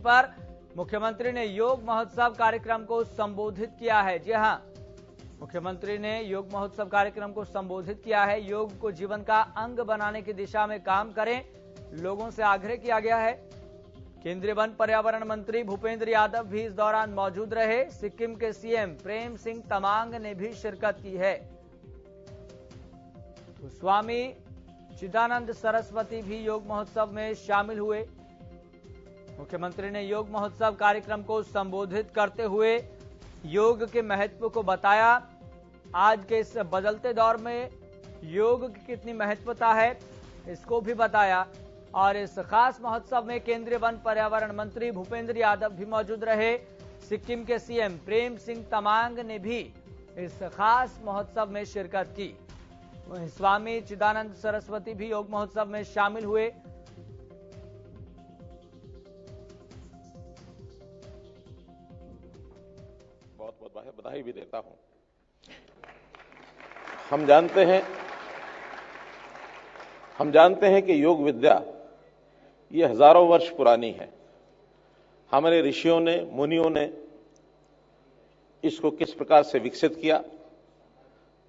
पर मुख्यमंत्री ने योग महोत्सव कार्यक्रम को संबोधित किया है। जी हां, मुख्यमंत्री ने योग महोत्सव कार्यक्रम को संबोधित किया है। योग को जीवन का अंग बनाने की दिशा में काम करें, लोगों से आग्रह किया गया है। केंद्रीय वन पर्यावरण मंत्री भूपेंद्र यादव भी इस दौरान मौजूद रहे। सिक्किम के सीएम प्रेम सिंह तमांग ने भी शिरकत की है। तो स्वामी चिदानंद सरस्वती भी योग महोत्सव में शामिल हुए। मुख्यमंत्री ने योग महोत्सव कार्यक्रम को संबोधित करते हुए योग के महत्व को बताया। आज के इस बदलते दौर में योग की कितनी महत्वता है इसको भी बताया। और इस खास महोत्सव में केंद्रीय वन पर्यावरण मंत्री भूपेंद्र यादव भी मौजूद रहे। सिक्किम के सीएम प्रेम सिंह तमांग ने भी इस खास महोत्सव में शिरकत की। वहीं स्वामी चिदानंद सरस्वती भी योग महोत्सव में शामिल हुए। बहुत बहुत बधाई भी देता हूं। हम जानते हैं कि योग विद्या ये हजारों वर्ष पुरानी है। हमारे ऋषियों ने, मुनियों ने इसको किस प्रकार से विकसित किया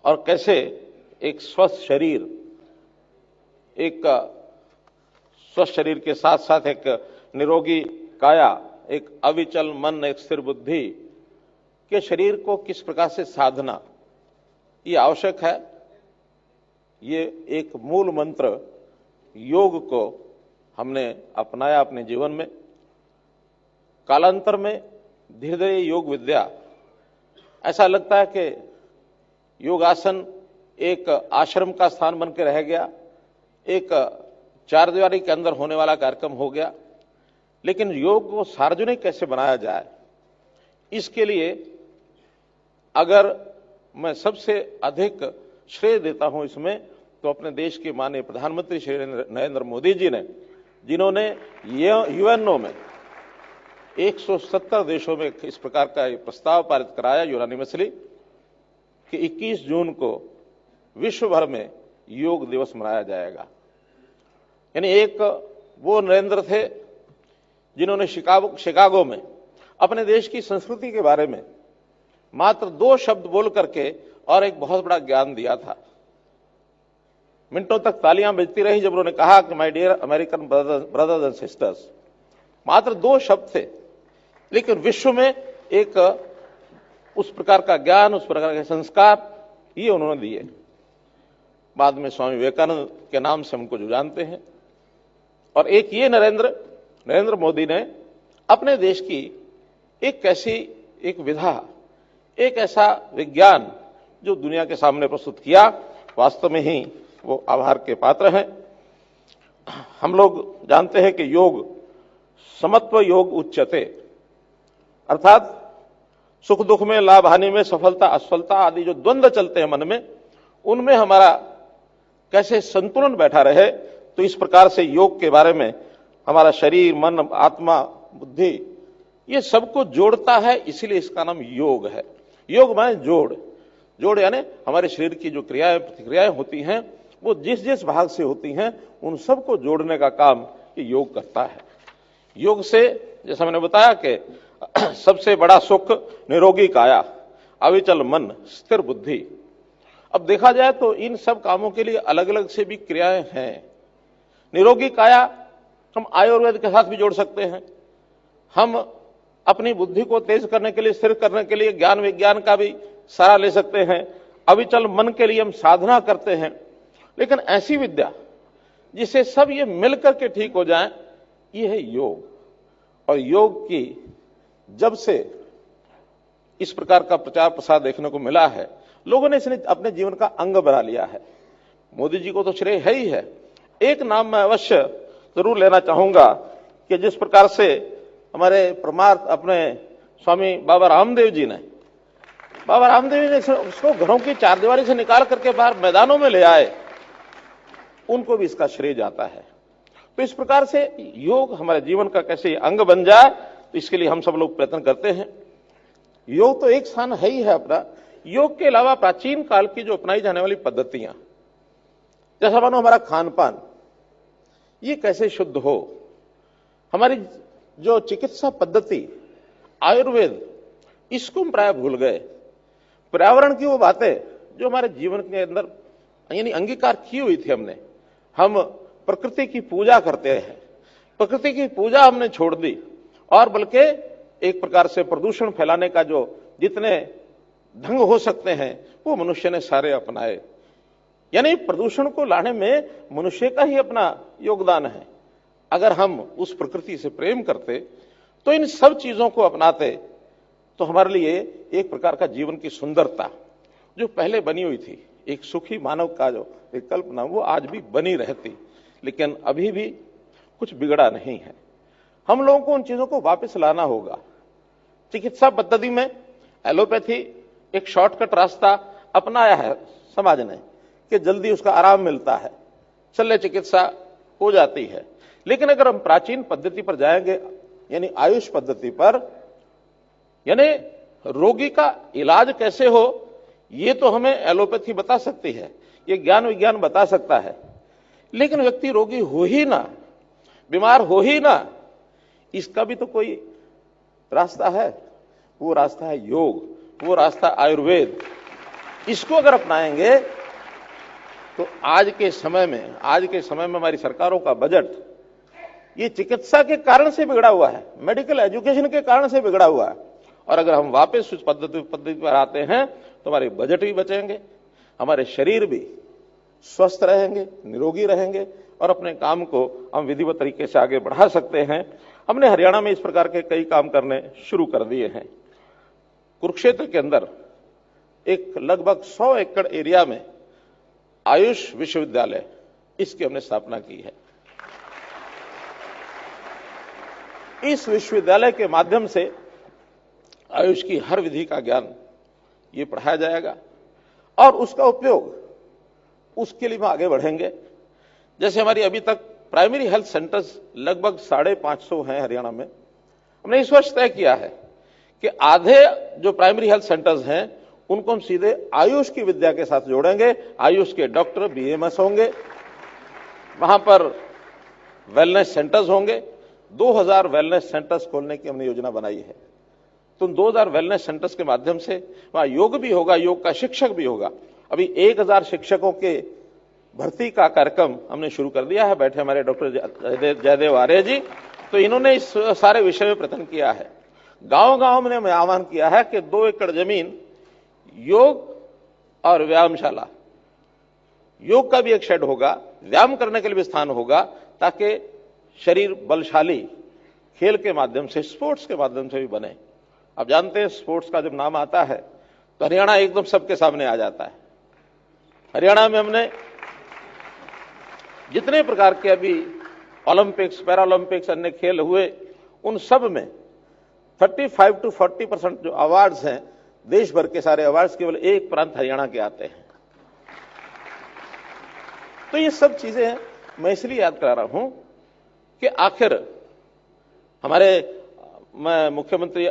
और कैसे एक स्वस्थ शरीर के साथ साथ एक निरोगी काया, एक अविचल मन, एक स्थिर बुद्धि के शरीर को किस प्रकार से साधना ये आवश्यक है। ये एक मूल मंत्र योग को हमने अपनाया अपने जीवन में। कालांतर में धीरे धीरे योग विद्या ऐसा लगता है कि योगासन एक आश्रम का स्थान बन के रह गया, एक चारदीवारी के अंदर होने वाला कार्यक्रम हो गया। लेकिन योग को सार्वजनिक कैसे बनाया जाए, इसके लिए अगर मैं सबसे अधिक श्रेय देता हूं इसमें, तो अपने देश के माननीय प्रधानमंत्री श्री नरेंद्र मोदी जी ने, जिन्होंने यूएनओ में 170 देशों में इस प्रकार का प्रस्ताव पारित कराया यूनानिमसली कि 21 जून को विश्व भर में योग दिवस मनाया जाएगा। यानी एक वो नरेंद्र थे जिन्होंने शिकागो में अपने देश की संस्कृति के बारे में मात्र 2 शब्द बोल करके और एक बहुत बड़ा ज्ञान दिया था। मिनटों तक तालियां बजती रही जब उन्होंने कहा कि my dear American brothers and sisters. मात्र 2 शब्द थे, लेकिन विश्व में एक उस प्रकार का ज्ञान, उस प्रकार के संस्कार ये उन्होंने दिए। बाद में स्वामी विवेकानंद के नाम से हमको जो जानते हैं। और एक ये नरेंद्र मोदी ने अपने देश की एक विधा, एक ऐसा विज्ञान जो दुनिया के सामने प्रस्तुत किया, वास्तव में ही वो आभार के पात्र हैं। हम लोग जानते हैं कि योग समत्व योग उच्यते, अर्थात सुख दुख में, लाभ हानि में, सफलता असफलता आदि जो द्वंद्व चलते हैं मन में, उनमें हमारा कैसे संतुलन बैठा रहे। तो इस प्रकार से योग के बारे में हमारा शरीर, मन, आत्मा, बुद्धि ये सबको जोड़ता है, इसीलिए इसका नाम योग है। योग माने जोड़ यानी हमारे शरीर की जो क्रियाएं प्रतिक्रियाएं होती हैं वो जिस जिस भाग से होती हैं उन सबको जोड़ने का काम ये योग करता है। योग से जैसा मैंने बताया कि सबसे बड़ा सुख निरोगी काया, अविचल मन, स्थिर बुद्धि। अब देखा जाए तो इन सब कामों के लिए अलग अलग से भी क्रियाएं हैं। निरोगी काया हम आयुर्वेद के साथ भी जोड़ सकते हैं। हम अपनी बुद्धि को तेज करने के लिए, स्थिर करने के लिए ज्ञान विज्ञान का भी सहारा ले सकते हैं। अविचल मन के लिए हम साधना करते हैं। लेकिन ऐसी विद्या जिसे सब ये मिलकर के ठीक हो जाए, ये है योग। और योग की जब से इस प्रकार का प्रचार प्रसार देखने को मिला है, लोगों ने इसने अपने जीवन का अंग बना लिया है। मोदी जी को तो श्रेय है ही है। एक नाम मैं अवश्य जरूर लेना चाहूंगा कि जिस प्रकार से हमारे परमार्थ अपने स्वामी बाबा रामदेव जी ने उसको घरों की चारदीवारी से निकाल करके बाहर मैदानों में ले आए, उनको भी इसका श्रेय जाता है। तो इस प्रकार से योग हमारे जीवन का कैसे अंग बन जाए, तो इसके लिए हम सब लोग प्रयत्न करते हैं। योग तो एक स्थान है ही है अपना। योग के अलावा प्राचीन काल की जो अपनाई जाने वाली पद्धतियां, जैसा मानो हमारा खान पान, ये कैसे शुद्ध हो, हमारी जो चिकित्सा पद्धति आयुर्वेद, इसको हम प्राय भूल गए। पर्यावरण की वो बातें जो हमारे जीवन के अंदर यानी अंगीकार की हुई थी हमने, हम प्रकृति की पूजा करते हैं, प्रकृति की पूजा हमने छोड़ दी और बल्कि एक प्रकार से प्रदूषण फैलाने का जो जितने ढंग हो सकते हैं वो मनुष्य ने सारे अपनाए। यानी प्रदूषण को लाने में मनुष्य का ही अपना योगदान है। अगर हम उस प्रकृति से प्रेम करते तो इन सब चीजों को अपनाते तो हमारे लिए एक प्रकार का जीवन की सुंदरता जो पहले बनी हुई थी, एक सुखी मानव का जो एक कल्पना, वो आज भी बनी रहती। लेकिन अभी भी कुछ बिगड़ा नहीं है। हम लोगों को उन चीजों को वापस लाना होगा। चिकित्सा पद्धति में एलोपैथी एक शॉर्टकट रास्ता अपनाया है समाज ने कि जल्दी उसका आराम मिलता है, शल्य चिकित्सा हो जाती है। लेकिन अगर हम प्राचीन पद्धति पर जाएंगे, यानी आयुष पद्धति पर, यानी रोगी का इलाज कैसे हो, ये तो हमें एलोपैथी बता सकती है, ये ज्ञान विज्ञान बता सकता है। लेकिन व्यक्ति रोगी हो ही ना, बीमार हो ही ना, इसका भी तो कोई रास्ता है। वो रास्ता है योग, वो रास्ता आयुर्वेद। इसको अगर अपनाएंगे तो आज के समय में हमारी सरकारों का बजट ये चिकित्सा के कारण से बिगड़ा हुआ है, मेडिकल एजुकेशन के कारण से बिगड़ा हुआ है। और अगर हम वापस उस पद्धति पर आते हैं तो हमारे बजट भी बचेंगे, हमारे शरीर भी स्वस्थ रहेंगे, निरोगी रहेंगे और अपने काम को हम विधिवत तरीके से आगे बढ़ा सकते हैं। हमने हरियाणा में इस प्रकार के कई काम करने शुरू कर दिए हैं। कुरुक्षेत्र के अंदर एक लगभग 100 एकड़ एरिया में आयुष विश्वविद्यालय, इसकी हमने स्थापना की है। इस विश्वविद्यालय के माध्यम से आयुष की हर विधि का ज्ञान ये पढ़ाया जाएगा और उसका उपयोग, उसके लिए हम आगे बढ़ेंगे। जैसे हमारी अभी तक प्राइमरी हेल्थ सेंटर्स लगभग 550 हैं हरियाणा में। हमने इस वर्ष तय किया है कि आधे जो प्राइमरी हेल्थ सेंटर्स हैं उनको हम सीधे आयुष की विद्या के साथ जोड़ेंगे। आयुष के डॉक्टर बीएमएस होंगे, वहां पर वेलनेस सेंटर्स होंगे। 2000 वेलनेस सेंटर्स खोलने की हमने योजना बनाई है। तो 2000 वेलनेस सेंटर्स के माध्यम से वहां योग भी होगा, योग का शिक्षक भी होगा। अभी 1000 शिक्षकों के भर्ती का कार्यक्रम हमने शुरू कर दिया है। बैठे हमारे डॉक्टर जयदेव आर्य जी, तो इन्होंने इस सारे विषय में प्रयत्न किया है। गांव-गांव में आह्वान किया है कि 2 एकड़ जमीन योग और व्यायामशाला, योग का भी एक शेड होगा, व्यायाम करने के लिए भी स्थान होगा, ताकि शरीर बलशाली खेल के माध्यम से, स्पोर्ट्स के माध्यम से भी बने। आप जानते हैं स्पोर्ट्स का जब नाम आता है तो हरियाणा एकदम सबके सामने आ जाता है। हरियाणा में हमने जितने प्रकार के अभी ओलंपिक्स, पैरालंपिक्स, अन्य खेल हुए, उन सब में 35 to 40% जो अवार्ड्स हैं, देश भर के सारे अवार्ड्स केवल एक प्रांत हरियाणा के आते हैं। तो ये सब चीजें मैं इसलिए याद करा रहा हूं कि आखिर हमारे, मैं मुख्यमंत्री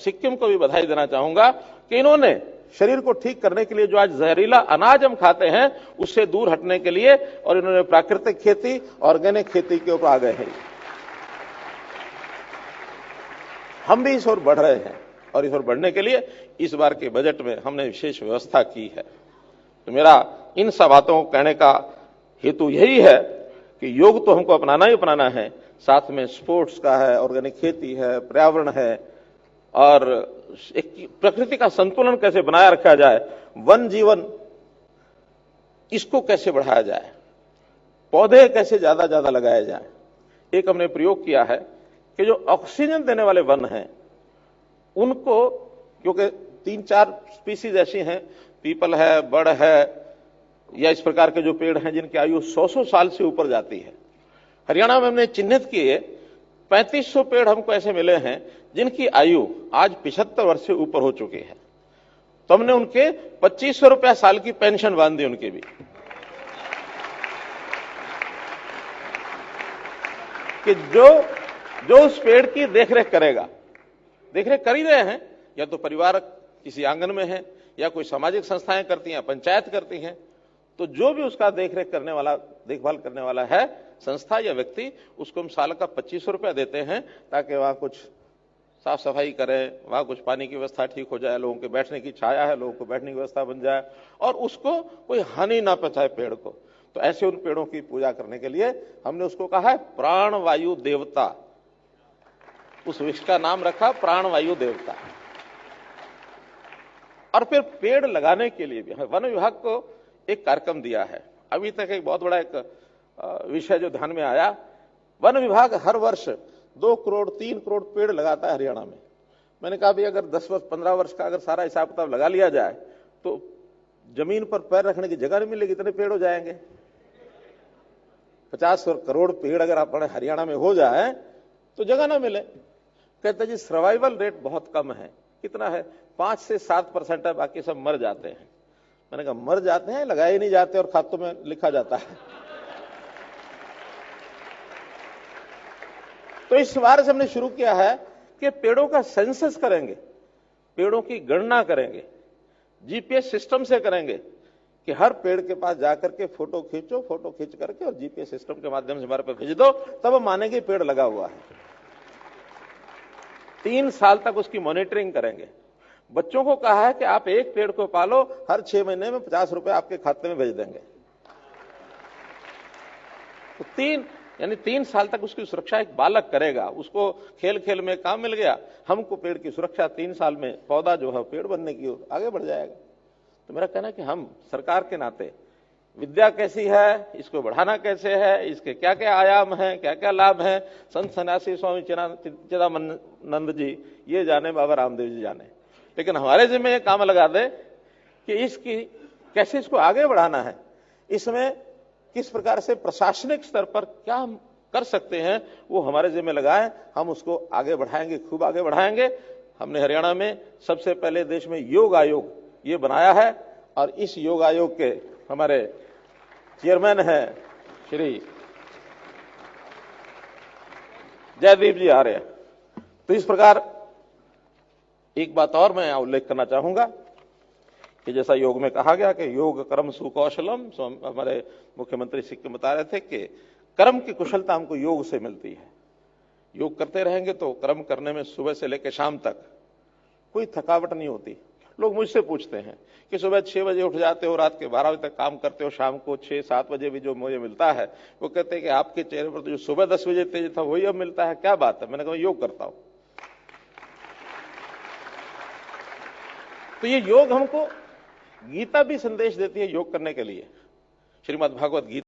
सिक्किम को भी बधाई देना चाहूंगा कि इन्होंने शरीर को ठीक करने के लिए जो आज जहरीला अनाज हम खाते हैं उससे दूर हटने के लिए, और इन्होंने प्राकृतिक खेती, ऑर्गेनिक खेती के ऊपर आ गए हैं। हम भी इस ओर बढ़ रहे हैं और इस ओर बढ़ने के लिए इस बार के बजट में हमने विशेष व्यवस्था की है। तो मेरा इन सब बातों को कहने का हेतु यही है कि योग तो हमको अपनाना ही अपनाना है, साथ में स्पोर्ट्स का है, ऑर्गेनिक खेती है, पर्यावरण है, और एक प्रकृति का संतुलन कैसे बनाए रखा जाए, वन जीवन इसको कैसे बढ़ाया जाए, पौधे कैसे ज्यादा ज्यादा लगाए जाए। एक हमने प्रयोग किया है कि जो ऑक्सीजन देने वाले वन हैं उनको, क्योंकि 3-4 स्पीसीज ऐसी हैं, पीपल है, बड़ है, या इस प्रकार के जो पेड़ हैं जिनकी आयु 100 साल से ऊपर जाती है। हरियाणा में हमने चिन्हित किए 3500 पेड़ हमको ऐसे मिले हैं जिनकी आयु आज 75 वर्ष से ऊपर हो चुकी है। तो हमने उनके 2500 रुपया साल की पेंशन बांध दी उनकी भी, कि जो उस पेड़ की देखरेख करेगा, देखरेख कर ही रहे हैं, या तो परिवार किसी आंगन में है, या कोई सामाजिक संस्थाएं करती हैं, पंचायत करती हैं, तो जो भी उसका देखरेख करने वाला, देखभाल करने वाला है, संस्था या व्यक्ति, उसको हम साल का 2500 रुपया देते हैं ताकि वहां कुछ साफ सफाई करें, वहां कुछ पानी की व्यवस्था ठीक हो जाए, लोगों के बैठने की छाया है, लोगों को बैठने की व्यवस्था बन जाए और उसको कोई हानि ना पहुंचाए पेड़ को। तो ऐसे उन पेड़ों की पूजा करने के लिए हमने उसको कहा है प्राणवायु देवता। उस वृक्ष का नाम रखा प्राणवायु देवता। और फिर पेड़ लगाने के लिए भी वन विभाग को एक कार्यक्रम दिया है। अभी तक एक बहुत बड़ा एक विषय जो ध्यान में आया, वन विभाग हर वर्ष 2 करोड़ 3 करोड़ पेड़ लगाता है हरियाणा में। मैंने कहा भी अगर 10 वर्ष 15 वर्ष का अगर सारा हिसाब किताब लगा लिया जाए तो जमीन पर पैर रखने की जगह नहीं मिलेगी, इतने पेड़ हो जाएंगे। 50 करोड़ पेड़ अगर अपने हरियाणा में हो जाए तो जगह ना मिले। कहते जी सर्वाइवल रेट बहुत कम है। कितना है? 5 से 7% है, बाकी सब मर जाते हैं। मैंने कहा मर जाते हैं, लगाए ही नहीं जाते और खातों में लिखा जाता है। तो इस बार से हमने शुरू किया है कि पेड़ों का सेंसस करेंगे, पेड़ों की गणना करेंगे, जीपीएस सिस्टम से करेंगे कि हर पेड़ के पास जाकर के फोटो खींचो, फोटो खींच करके और जीपीएस सिस्टम के माध्यम से हमारे पे भेज दो, तब हम मानेंगे पेड़ लगा हुआ है। 3 साल तक उसकी मॉनिटरिंग करेंगे। बच्चों को कहा है कि आप एक पेड़ को पालो, हर 6 महीने में 50 रुपए आपके खाते में भेज देंगे। तो 3 साल तक उसकी सुरक्षा एक बालक करेगा। उसको खेल खेल में काम मिल गया, हमको पेड़ की सुरक्षा 3 साल में पौधा जो है पेड़ बनने की ओर आगे बढ़ जाएगा। तो मेरा कहना है कि हम सरकार के नाते विद्या कैसी है, इसको बढ़ाना कैसे है, इसके क्या क्या आयाम हैं, क्या क्या लाभ हैं, संत सन्यासी स्वामी चिदानंद जी ये जाने, बाबा रामदेव जी जाने, लेकिन हमारे जिम्मे ये काम लगा दे कि इसकी कैसे इसको आगे बढ़ाना है, इसमें किस प्रकार से प्रशासनिक स्तर पर क्या हम कर सकते हैं वो हमारे जिम्मे लगाएं। हम उसको आगे बढ़ाएंगे, खूब आगे बढ़ाएंगे। हमने हरियाणा में सबसे पहले देश में योग आयोग ये बनाया है और इस योग आयोग के हमारे चेयरमैन हैं श्री जयदीप जी आर्य। तो इस प्रकार एक बात और मैं उल्लेख करना चाहूंगा कि जैसा योग में कहा गया कि योग कर्म सुकौशलम, हमारे मुख्यमंत्री सिक्किम बता रहे थे कि कर्म की कुशलता हमको योग से मिलती है। योग करते रहेंगे तो कर्म करने में सुबह से लेकर शाम तक कोई थकावट नहीं होती। लोग मुझसे पूछते हैं कि सुबह 6 बजे उठ जाते हो, रात के 12 बजे तक काम करते हो, शाम को 6-7 बजे भी जो मुझे मिलता है, वो कहते हैं कि आपके चेहरे पर तो जो सुबह 10 बजे तेज था वही अब मिलता है, क्या बात है? मैंने कहा योग करता हूं। तो ये योग हमको गीता भी संदेश देती है योग करने के लिए। श्रीमद् भागवत गीता